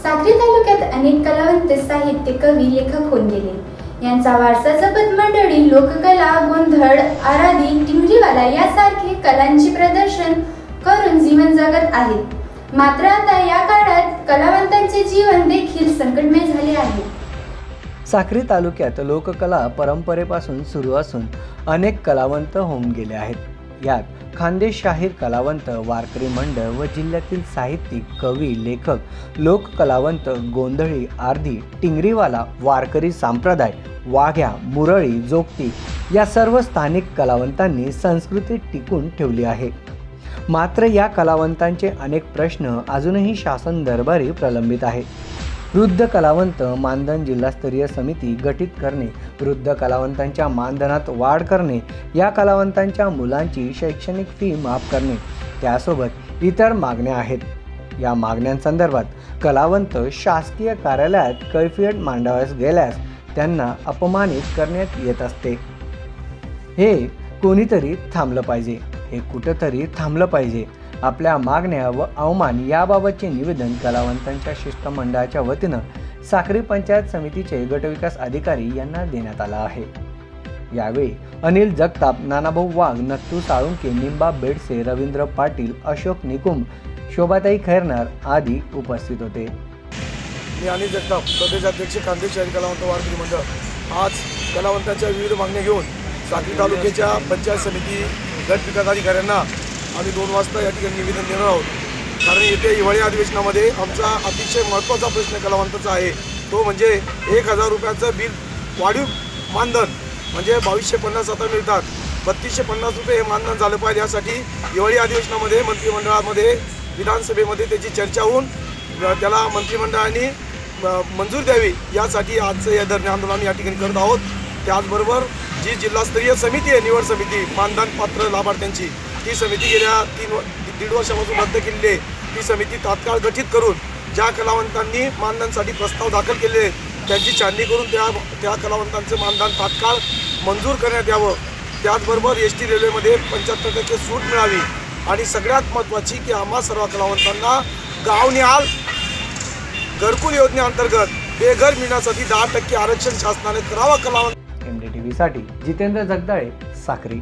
साक्री तालुक्यात अनेक कलावंत, साहित्य, कवी, लेखक होऊन गेले. यांचा वारसा जपत मंडळी लोककला, गोंधळ, आराधी, टिंगरीवाला यासारखे कलांची प्रदर्शन करून जीवन जगत आहेत. मात्र आता या काळात कलावंतांचे जीवन देखील संकटमय झाले आहे. साक्री तालुक्यात लोककला परंपरेपासून सुरू असून अनेक कलावंत होऊन गेले आहेत. यात खानदेशशाहीर कलावंत, वारकरी मंडळ व जिल्ह्यातील साहित्यिक, कवी, लेखक, लोककलावंत, गोंधळी, आरधी, टिंगरीवाला, वारकरी संप्रदाय, वाघ्या, मुरळी, जोगती या सर्व स्थानिक कलावंतांनी संस्कृती टिकून ठेवली आहे. मात्र या कलावंतांचे अनेक प्रश्न अजूनही शासन दरबारी प्रलंबित आहे. वृद्ध कलावंत मानधन जिल्हास्तरीय समिती गठीत करणे, वृद्ध कलावंतांच्या मानधनात वाढ करणे, या कलावंतांच्या मुलांची शैक्षणिक फी माफ करणे, त्यासोबत इतर मागण्या आहेत. या मागण्यांसंदर्भात कलावंत शासकीय कार्यालयात कैफियत मांडावयास गेल्यास त्यांना अपमानित करण्यात येत असते. हे कोणीतरी थांबलं पाहिजे, हे कुठंतरी थांबलं पाहिजे. आपल्या मागण्या व अवमान याबाबतचे निवेदन कलावंतांच्या शिष्टमंडळाच्या वतीनं साक्री पंचायत समितीचे गटविकास अधिकारी यांना देण्यात आला आहे. यावेळी अनिल जगताप, नानाभाऊ वाघ, नत्तू साळुंके, निंबा बेडसे, रवींद्र पाटील, अशोक निकुम, शोभाताई खैरनार आदी उपस्थित होते. मी अनिल जगताप, प्रदेशाध्यक्ष खानदेशशाहीर कलावंत वारकरी मंडळ. आज कलावंतांच्या विविध मागण्या घेऊन साक्री तालुक्याच्या पंचायत समिती गट विकास अधिकाऱ्यांना आम्ही 2 वाजता या ठिकाणी निवेदन देणार आहोत. कारण येत्या हिवाळी अधिवेशनामध्ये आमचा अतिशय महत्त्वाचा प्रश्न कलावंताचा आहे, तो म्हणजे 1000 रुपयाचं बिल वाढीव मानधन, म्हणजे 2250 आता मिळतात, 3250 रुपये हे मानधन झालं पाहिजे. यासाठी हिवाळी अधिवेशनामध्ये मंत्रिमंडळामध्ये विधानसभेमध्ये त्याची चर्चा होऊन त्याला मंत्रिमंडळाने मंजूर द्यावी, यासाठी आजचं हे धरणे आंदोलन या ठिकाणी करत आहोत. त्याचबरोबर जी जिल्हास्तरीय समिती आहे, निवड समिती मानधन पात्र लाभार्थ्यांची, ती समिती गेल्या 1.5 वर्षापासून रद्द केलेली आहे. ती समिती तात्काळ गठीत करून ज्या कलावंतांनी मानधनासाठी प्रस्ताव दाखल केले त्यांची छाननी करून त्या कलावंतांचं मानधन तात्काळ मंजूर करण्यात यावं. त्याचबरोबर एसटी रेल्वेमध्ये 75% सूट मिळावी. आणि सगळ्यात महत्त्वाची की आम्हा सर्व कलावंतांना गाव निहाल घरकुल योजनेअंतर्गत बेघर मिळण्यासाठी 10% आरक्षण शासनाने करावं. कलावंत MDTV साठी जितेंद्र जगदाळे, साक्री.